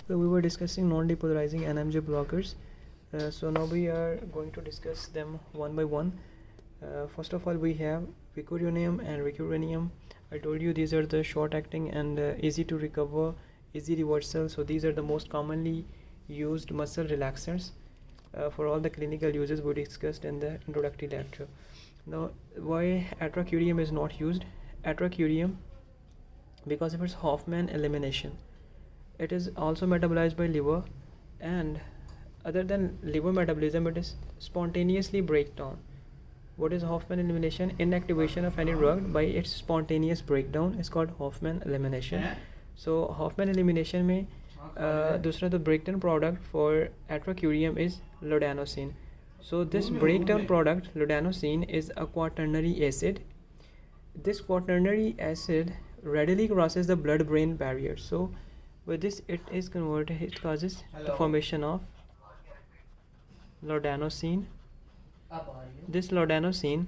So we were discussing non-depolarizing NMJ blockers. So now we are going to discuss them one by one. First of all, we have vicuronium and recuronium. I told you these are the short-acting and easy to recover, easy reversal. So these are the most commonly used muscle relaxants for all the clinical uses we discussed in the introductory lecture. Now, why atracurium is not used? Atracurium, because of its Hoffman elimination. It is also metabolized by liver, and other than liver metabolism, it is spontaneously breakdown. What is Hoffman elimination? Inactivation of any drug by its spontaneous breakdown is called Hoffman elimination. So Hoffman elimination में दूसरा तो breakdown product for atracurium is lodanosine. So this breakdown product lodanosine is a quaternary acid. This quaternary acid readily crosses the blood-brain barrier. So with this it is converted, it causes the formation of lodanosine. This lodanosine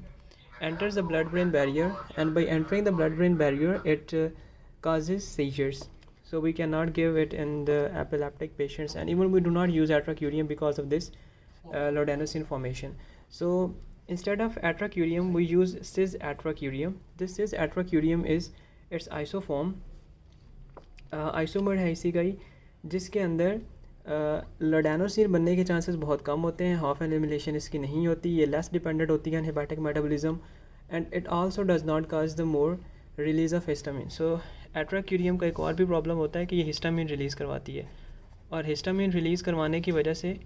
enters the blood-brain barrier, and by entering the blood-brain barrier it causes seizures. So we cannot give it in the epileptic patients, and even we do not use atracurium because of this lodanosine formation. So instead of atracurium we use cis-atracurium. This cis-atracurium is its isoform, isomer है इसी का ही, जिसके अंदर लोडानोसिन बनने के chances बहुत कम होते हैं. हाफ एलिमिनेशन इसकी नहीं होती, ये लेस डिपेंडेंट होती है hepatic metabolism, and it also does not cause the more release of histamine. So atracurium का एक और भी प्रॉब्लम होता है कि ये हिस्टामिन रिलीज़ करवाती है, और हिस्टामिन रिलीज़ करवाने की वजह से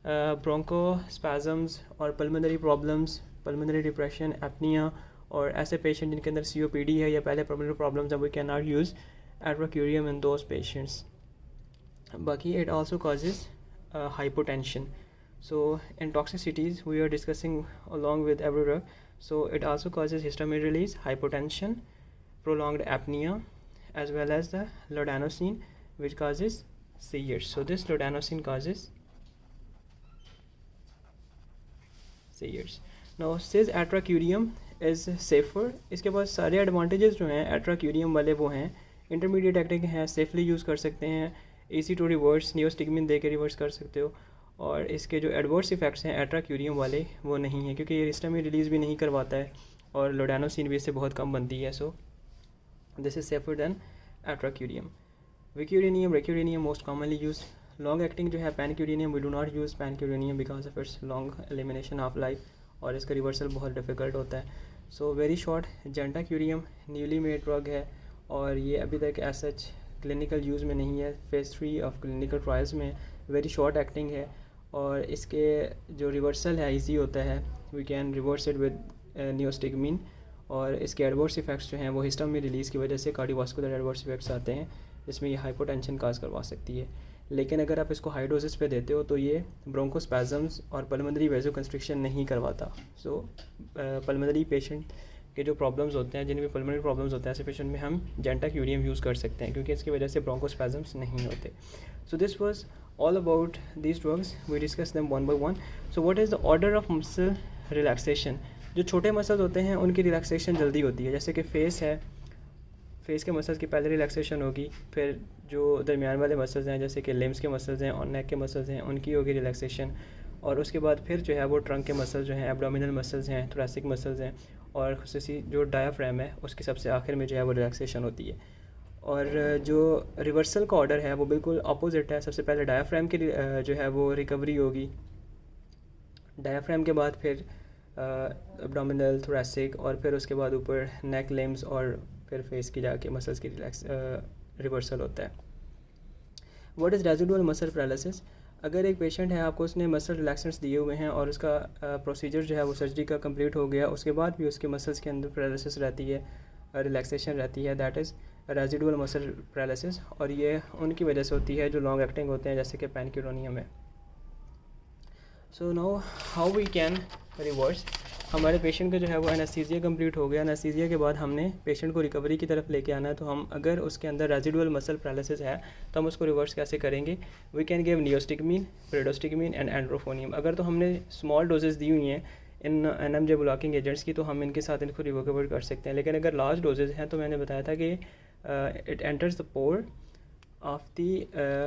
ब्रोंकोस्पैज़म्स और pulmonary problems, pulmonary depression, apnoea, और ऐसे पेशेंट जिनके अंदर COPD है या पहले पल्मोनरी प्रॉब्लम्स हैं, we can not use atracurium in those patients. Baki, it also causes hypotension. So in toxicities we are discussing along with every drug. So it also causes histamine release, hypotension, prolonged apnea, as well as the lodanosine, which causes seizures. So this lodanosine causes seizures. Now cis-atracurium is safer. इसके पास सारे advantages जो हैं atracurium वाले वो हैं. Intermediate acting है, safely use कर सकते हैं, ईजी टू रिवर्स, नियोस्टिग्मिन दे के रिवर्स कर सकते हो, और इसके जो एडवर्स इफेक्ट्स हैं एट्राक्यूरियम वाले वो नहीं हैं, क्योंकि ये हिस्टामिन रिलीज़ भी नहीं करवाता है और लोडानोसिन भी इससे बहुत कम बनती है. So this is safer than atracurium. Vecuronium, rocuronium most commonly use. Long acting जो है pancuronium, we do not use pancuronium because of its long elimination of life, और इसका रिवर्सल बहुत डिफिकल्ट होता है. So very short, gantacurium newly made drug है, और ये अभी तक एज सच क्लिनिकल यूज़ में नहीं है. फेज़ 3 ऑफ क्लिनिकल ट्रायल्स में वेरी शॉर्ट एक्टिंग है, और इसके जो रिवर्सल है इजी होता है. We can reverse it with neostigmine, और इसके एडवर्स इफेक्ट्स जो हैं वो हिस्टामिन रिलीज़ की वजह से कार्डियोवास्कुलर एडवर्स इफेक्ट्स आते हैं, जिसमें ये हाइपोटेंशन काज करवा सकती है. लेकिन अगर आप इसको हाई डोजेस पे देते हो तो ये ब्रोंकोस्पैज़म्स और पल्मोनरी वेज़ोकंस्ट्रिक्शन नहीं करवाता. सो पल्मोनरी पेशेंट के जो प्रॉब्लम्स होते हैं, जिनमें पल्मोनरी प्रॉब्लम्स होते हैं, ऐसे पेशेंट में हम जेंटाक्यूरियम यूज़ कर सकते हैं, क्योंकि इसकी वजह से ब्रोंकोस्पैज़म्स नहीं होते. So this was all about these drugs, we discuss them one by one. So what is the order of muscle relaxation? जो छोटे मसल्स होते हैं उनकी रिलैक्सेशन जल्दी होती है. जैसे कि फेस है, फेस के मसल्स की पहले रिलैक्सेशन होगी, फिर जो दरमियान वाले मसल्स हैं जैसे कि लिम्स के मसल्स हैं और नेक के मसल्स हैं उनकी होगी रिलैक्सेशन, और उसके बाद फिर जो है वो ट्रंक के मसल्स जो हैं, एब्डोमिनल मसल्स हैं, थोरेसिक मसल्स हैं, और खुसूसी जो डायाफ्राम है उसके सबसे आखिर में जो है वो रिलैक्सेशन होती है. और जो रिवर्सल का ऑर्डर है वो बिल्कुल अपोजिट है. सबसे पहले डायाफ्राम की जो है वो रिकवरी होगी, डायाफ्राम के बाद फिर एब्डोमिनल, थोरेसिक, और फिर उसके बाद ऊपर नेक, लिम्स, और फिर फेस की जाके मसल्स की रिवर्सल होता है. What is residual muscle paralysis? अगर एक पेशेंट है, आपको उसने मसल रिलैक्सेंट्स दिए हुए हैं और उसका प्रोसीजर जो है वो सर्जरी का कंप्लीट हो गया, उसके बाद भी उसके मसल्स के अंदर पैरालिसिस रहती है, रिलैक्सेशन रहती है, that is residual muscle paralysis, और ये उनकी वजह से होती है जो लॉन्ग एक्टिंग होते हैं जैसे कि पैनक्यूरेनियम है. So now how we can reverse? हमारे पेशेंट का जो है वो एनेस्थीसिया कंप्लीट हो गया. एनेस्थीसिया के बाद हमने पेशेंट को रिकवरी की तरफ लेके आना है, तो हम अगर उसके अंदर रेजिडुअल मसल पैरालिसिस है तो हम उसको रिवर्स कैसे करेंगे? We can give neostigmine, pyridostigmine and edrophonium. अगर तो हमने स्मॉल डोजेस दी हुई हैं इन NMJ ब्लॉकिंग एजेंट्स की, तो हम इनके साथ इनको रिकवर कर सकते हैं. लेकिन अगर लार्ज डोजेज हैं तो मैंने बताया था कि it enters the pore of the